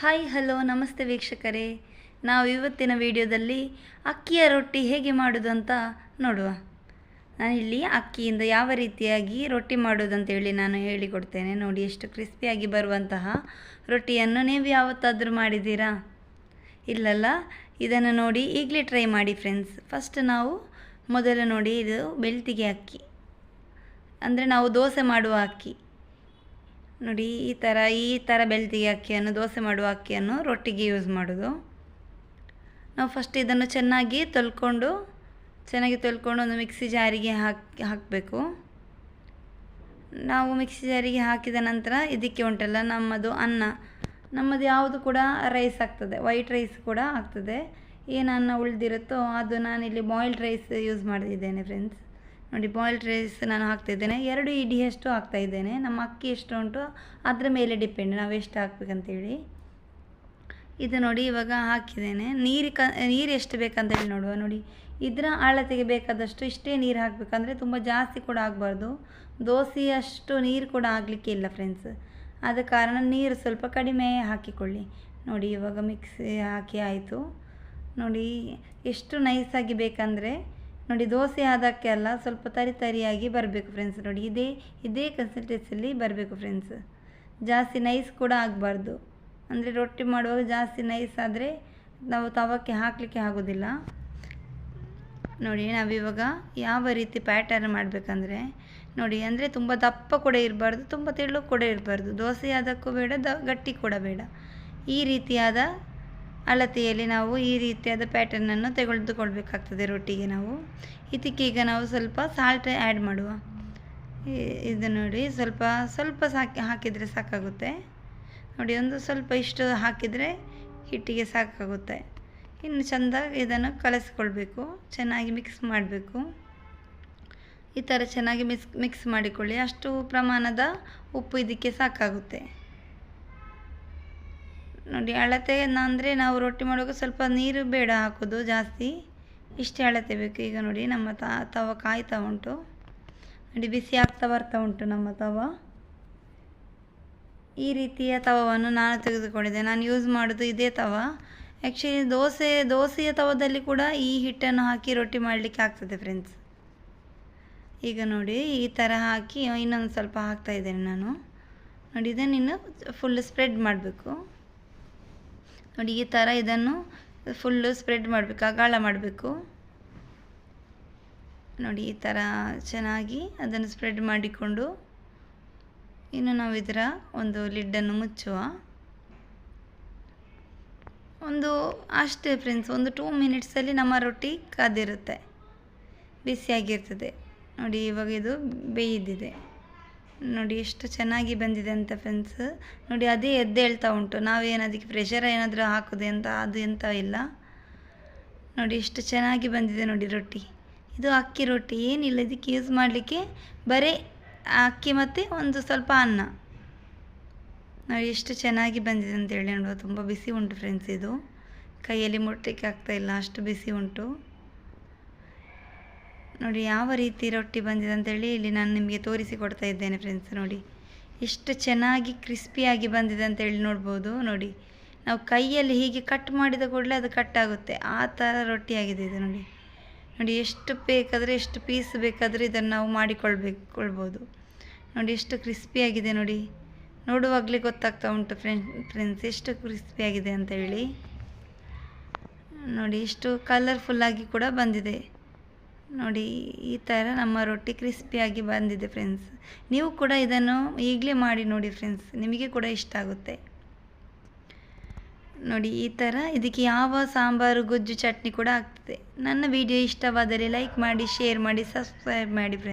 Hi hello ನಮಸ್ತೆ ವೀಕ್ಷಕರೇ. ನಾವು ಇವತ್ತಿನ ವಿಡಿಯೋದಲ್ಲಿ ಅಕ್ಕಿಯ ರೊಟ್ಟಿ ಹೇಗೆ ಮಾಡೋದು ಅಂತ ನೋಡುವ. ನಾನಿಲ್ಲಿ ಅಕ್ಕಿಯಿಂದ ಯಾವ ರೀತಿಯಾಗಿ ರೊಟ್ಟಿ ಮಾಡೋದಂತೇಳಿ ನಾನು ಹೇಳಿಕೊಡ್ತೇನೆ. ನೋಡಿ, ಎಷ್ಟು ಕ್ರಿಸ್ಪಿಯಾಗಿ ಬರುವಂತಹ ರೊಟ್ಟಿಯನ್ನು ನೀವು ಯಾವತ್ತಾದರೂ ಮಾಡಿದ್ದೀರಾ? ಇಲ್ಲಲ್ಲ? ಇದನ್ನು ನೋಡಿ ಈಗಲೇ ಟ್ರೈ ಮಾಡಿ ಫ್ರೆಂಡ್ಸ್. ಫಸ್ಟ್ ನಾವು ಮೊದಲು ನೋಡಿ, ಇದು ಬೆಳ್ತಿಗೆ ಅಕ್ಕಿ, ಅಂದರೆ ನಾವು ದೋಸೆ ಮಾಡುವ ಅಕ್ಕಿ. ನೋಡಿ, ಈ ಥರ ಬೆಳ್ತಿಗೆ ಅಕ್ಕಿಯನ್ನು, ದೋಸೆ ಮಾಡುವ ಅಕ್ಕಿಯನ್ನು ರೊಟ್ಟಿಗೆ ಯೂಸ್ ಮಾಡೋದು. ನಾವು ಫಸ್ಟ್ ಇದನ್ನು ಚೆನ್ನಾಗಿ ತೊಳ್ಕೊಂಡು ಒಂದು ಮಿಕ್ಸಿ ಜಾರಿಗೆ ಹಾಕಬೇಕು. ನಾವು ಮಿಕ್ಸಿ ಜಾರಿಗೆ ಹಾಕಿದ ನಂತರ ಇದಕ್ಕೆ ಉಂಟಲ್ಲ, ನಮ್ಮದು ಯಾವುದು ಕೂಡ ರೈಸ್ ಆಗ್ತದೆ, ವೈಟ್ ರೈಸ್ ಕೂಡ ಆಗ್ತದೆ. ಏನು ಅನ್ನ ಉಳಿದಿರುತ್ತೋ ಅದು ನಾನಿಲ್ಲಿ ಬಾಯ್ಲ್ಡ್ ರೈಸ್ ಯೂಸ್ ಮಾಡಿದ್ದೇನೆ ಫ್ರೆಂಡ್ಸ್. ನೋಡಿ, ಬಾಯ್ಲ್ಡ್ ರೈಸ್ ನಾನು ಹಾಕ್ತಾಯಿದ್ದೇನೆ. 2 ಇಡಿಯಷ್ಟು ಹಾಕ್ತಾಯಿದ್ದೇನೆ. ನಮ್ಮ ಅಕ್ಕಿ ಎಷ್ಟು ಉಂಟು ಅದರ ಮೇಲೆ ಡಿಪೆಂಡ್ ನಾವು ಎಷ್ಟು ಹಾಕ್ಬೇಕಂತೇಳಿ. ಇದು ನೋಡಿ, ಇವಾಗ ಹಾಕಿದ್ದೇನೆ. ನೀರು ಎಷ್ಟು ಬೇಕಂತೇಳಿ ನೋಡುವ. ನೋಡಿ, ಇದರ ಅಳತೆಗೆ ಬೇಕಾದಷ್ಟು ಇಷ್ಟೇ ನೀರು ಹಾಕಬೇಕಂದ್ರೆ ತುಂಬ ಜಾಸ್ತಿ ಕೂಡ ಆಗಬಾರ್ದು. ದೋಸೆಯಷ್ಟು ನೀರು ಕೂಡ ಆಗಲಿಕ್ಕೆ ಇಲ್ಲ ಫ್ರೆಂಡ್ಸ್. ಆದ ಕಾರಣ ನೀರು ಸ್ವಲ್ಪ ಕಡಿಮೆ ಹಾಕಿಕೊಳ್ಳಿ. ನೋಡಿ, ಇವಾಗ ಮಿಕ್ಸಿ ಹಾಕಿ ಆಯಿತು. ನೋಡಿ, ಎಷ್ಟು ನೈಸಾಗಿ ಬೇಕಂದರೆ, ನೋಡಿ, ದೋಸೆ ಆದಕ್ಕೆ ಅಲ್ಲ, ಸ್ವಲ್ಪ ತರಿಯಾಗಿ ಬರಬೇಕು ಫ್ರೆಂಡ್ಸ್. ನೋಡಿ, ಇದೇ ಕನ್ಸಿಸ್ಟೆನ್ಸಿಯಲ್ಲಿ ಬರಬೇಕು ಫ್ರೆಂಡ್ಸ್. ಜಾಸ್ತಿ ನೈಸ್ ಕೂಡ ಆಗಬಾರ್ದು. ಅಂದರೆ ರೊಟ್ಟಿ ಮಾಡುವಾಗ ಜಾಸ್ತಿ ನೈಸ್ ಆದರೆ ನಾವು ತವಕ್ಕೆ ಹಾಕಲಿಕ್ಕೆ ಆಗೋದಿಲ್ಲ. ನೋಡಿ, ನಾವಿವಾಗ ಯಾವ ರೀತಿ ಪ್ಯಾಟರ್ನ್ ಮಾಡಬೇಕಂದ್ರೆ, ನೋಡಿ, ಅಂದರೆ ತುಂಬ ದಪ್ಪ ಕೂಡ ಇರಬಾರ್ದು, ತುಂಬ ತೆಳು ಕೂಡ ಇರಬಾರ್ದು. ದೋಸೆ ಅದಕ್ಕೂ ಬೇಡ, ಗಟ್ಟಿ ಕೂಡ ಬೇಡ. ಈ ರೀತಿಯಾದ ಅಳತೆಯಲ್ಲಿ ನಾವು ಈ ರೀತಿಯಾದ ಪ್ಯಾಟರ್ನನ್ನು ತೆಗೆದುಕೊಳ್ಬೇಕಾಗ್ತದೆ ರೊಟ್ಟಿಗೆ ನಾವು. ಇದಕ್ಕೆ ಈಗ ನಾವು ಸ್ವಲ್ಪ ಸಾಲ್ಟ್ ಆ್ಯಡ್ ಮಾಡುವ. ಇದು ನೋಡಿ, ಸ್ವಲ್ಪ ಹಾಕಿದರೆ ಸಾಕಾಗುತ್ತೆ. ನೋಡಿ, ಒಂದು ಸ್ವಲ್ಪ ಇಷ್ಟು ಹಾಕಿದರೆ ಹಿಟ್ಟಿಗೆ ಸಾಕಾಗುತ್ತೆ. ಇನ್ನು ಚೆಂದ ಇದನ್ನು ಕಲಸಿಕೊಳ್ಬೇಕು, ಚೆನ್ನಾಗಿ ಮಿಕ್ಸ್ ಮಾಡಬೇಕು. ಈ ಥರ ಚೆನ್ನಾಗಿ ಮಿಕ್ಸ್ ಮಾಡಿಕೊಳ್ಳಿ. ಅಷ್ಟು ಪ್ರಮಾಣದ ಉಪ್ಪು ಇದಕ್ಕೆ ಸಾಕಾಗುತ್ತೆ. ನೋಡಿ, ಅಳತೆ ಅಂದರೆ ನಾವು ರೊಟ್ಟಿ ಮಾಡುವಾಗ ಸ್ವಲ್ಪ ನೀರು ಬೇಡ ಹಾಕೋದು ಜಾಸ್ತಿ, ಇಷ್ಟೇ ಅಳತೆ ಬೇಕು. ಈಗ ನೋಡಿ, ನಮ್ಮ ತವ ಕಾಯ್ತಾ ಉಂಟು. ನೋಡಿ, ಬಿಸಿ ಆಗ್ತಾ ಬರ್ತಾ ಉಂಟು ನಮ್ಮ ತವ. ಈ ರೀತಿಯ ತವವನ್ನು ನಾನು ತೆಗೆದುಕೊಂಡಿದ್ದೆ. ನಾನು ಯೂಸ್ ಮಾಡೋದು ಇದೇ ತವ. ಆ್ಯಕ್ಚುಲಿ ದೋಸೆಯ ತವದಲ್ಲಿ ಕೂಡ ಈ ಹಿಟ್ಟನ್ನು ಹಾಕಿ ರೊಟ್ಟಿ ಮಾಡಲಿಕ್ಕೆ ಆಗ್ತದೆ ಫ್ರೆಂಡ್ಸ್. ಈಗ ನೋಡಿ, ಈ ಥರ ಹಾಕಿ ಇನ್ನೊಂದು ಸ್ವಲ್ಪ ಹಾಕ್ತಾಯಿದ್ದೇನೆ ನಾನು. ನೋಡಿ, ಇದನ್ನು ಇನ್ನು ಫುಲ್ ಸ್ಪ್ರೆಡ್ ಮಾಡಬೇಕು. ನೋಡಿ, ಈ ಥರ ಇದನ್ನು ಫುಲ್ಲು ಸ್ಪ್ರೆಡ್ ಮಾಡಬೇಕು, ಅಗಾಳ ಮಾಡಬೇಕು. ನೋಡಿ, ಈ ಥರ ಚೆನ್ನಾಗಿ ಅದನ್ನು ಸ್ಪ್ರೆಡ್ ಮಾಡಿಕೊಂಡು ಇನ್ನು ನಾವು ಇದರ ಒಂದು ಲಿಡ್ಡನ್ನು ಮುಚ್ಚುವ. ಅಷ್ಟೇ ಫ್ರೆಂಡ್ಸ್, ಒಂದು 2 ಮಿನಿಟ್ಸಲ್ಲಿ ನಮ್ಮ ರೊಟ್ಟಿ ಕಾದಿರುತ್ತೆ, ಬಿಸಿಯಾಗಿರ್ತದೆ. ನೋಡಿ, ಇವಾಗ ಇದು ಬೇಯ್ದಿದೆ. ನೋಡಿ, ಎಷ್ಟು ಚೆನ್ನಾಗಿ ಬಂದಿದೆ ಅಂತ ಫ್ರೆಂಡ್ಸ್. ನೋಡಿ, ಅದೇ ಎದ್ದೇಳ್ತಾ ಉಂಟು. ನಾವೇನು ಅದಕ್ಕೆ ಪ್ರೆಷರ್ ಏನಾದರೂ ಹಾಕೋದು ಅದು ಎಂಥ ಇಲ್ಲ. ನೋಡಿ, ಎಷ್ಟು ಚೆನ್ನಾಗಿ ಬಂದಿದೆ ನೋಡಿ ರೊಟ್ಟಿ. ಇದು ಅಕ್ಕಿ ರೊಟ್ಟಿ, ಏನಿಲ್ಲ ಇದಕ್ಕೆ ಯೂಸ್ ಮಾಡಲಿಕ್ಕೆ, ಬರೀ ಅಕ್ಕಿ ಮತ್ತು ಒಂದು ಸ್ವಲ್ಪ ಅನ್ನ. ನೋಡಿ, ಎಷ್ಟು ಚೆನ್ನಾಗಿ ಬಂದಿದೆ ಅಂತೇಳಿ ನೋಡುವ. ತುಂಬ ಬಿಸಿ ಉಂಟು ಫ್ರೆಂಡ್ಸ್. ಇದು ಕೈಯಲ್ಲಿ ಮುಟ್ಟಲಿಕ್ಕೆ ಆಗ್ತಾಯಿಲ್ಲ, ಅಷ್ಟು ಬಿಸಿ ಉಂಟು. ನೋಡಿ, ಯಾವ ರೀತಿ ರೊಟ್ಟಿ ಬಂದಿದೆ ಅಂತೇಳಿ ಇಲ್ಲಿ ನಾನು ನಿಮಗೆ ತೋರಿಸಿಕೊಡ್ತಾ ಇದ್ದೇನೆ ಫ್ರೆಂಡ್ಸ್. ನೋಡಿ, ಎಷ್ಟು ಚೆನ್ನಾಗಿ ಕ್ರಿಸ್ಪಿಯಾಗಿ ಬಂದಿದೆ ಅಂತೇಳಿ ನೋಡ್ಬೋದು. ನೋಡಿ, ನಾವು ಕೈಯಲ್ಲಿ ಹೀಗೆ ಕಟ್ ಮಾಡಿದ ಕೂಡಲೇ ಅದು ಕಟ್ ಆಗುತ್ತೆ, ಆ ಥರ ರೊಟ್ಟಿ ಆಗಿದೆ ಇದು. ನೋಡಿ, ಎಷ್ಟು ಬೇಕಾದರೆ, ಎಷ್ಟು ಪೀಸ್ ಬೇಕಾದರೆ ಇದನ್ನು ನಾವು ಮಾಡಿಕೊಳ್ಬೋದು. ನೋಡಿ, ಎಷ್ಟು ಕ್ರಿಸ್ಪಿಯಾಗಿದೆ. ನೋಡಿ, ನೋಡುವಾಗಲೇ ಗೊತ್ತಾಗ್ತಾ ಉಂಟು ಫ್ರೆಂಡ್ಸ್ ಎಷ್ಟು ಕ್ರಿಸ್ಪಿಯಾಗಿದೆ ಅಂತ ಹೇಳಿ. ನೋಡಿ, ಎಷ್ಟು ಕಲರ್ಫುಲ್ಲಾಗಿ ಕೂಡ ಬಂದಿದೆ. ನೋಡಿ, ಈ ಥರ ನಮ್ಮ ರೊಟ್ಟಿ ಕ್ರಿಸ್ಪಿಯಾಗಿ ಬಂದಿದೆ ಫ್ರೆಂಡ್ಸ್. ನೀವು ಕೂಡ ಇದನ್ನು ಈಗಲೇ ಮಾಡಿ ನೋಡಿ ಫ್ರೆಂಡ್ಸ್, ನಿಮಗೆ ಕೂಡ ಇಷ್ಟ ಆಗುತ್ತೆ. ನೋಡಿ, ಈ ಥರ ಇದಕ್ಕೆ ಯಾವ ಸಾಂಬಾರು, ಗೊಜ್ಜು, ಚಟ್ನಿ ಕೂಡ ಆಗ್ತದೆ. ನನ್ನ ವಿಡಿಯೋ ಇಷ್ಟವಾದರೆ ಲೈಕ್ ಮಾಡಿ, ಶೇರ್ ಮಾಡಿ, ಸಬ್ಸ್ಕ್ರೈಬ್ ಮಾಡಿ ಫ್ರೆಂಡ್ಸ್.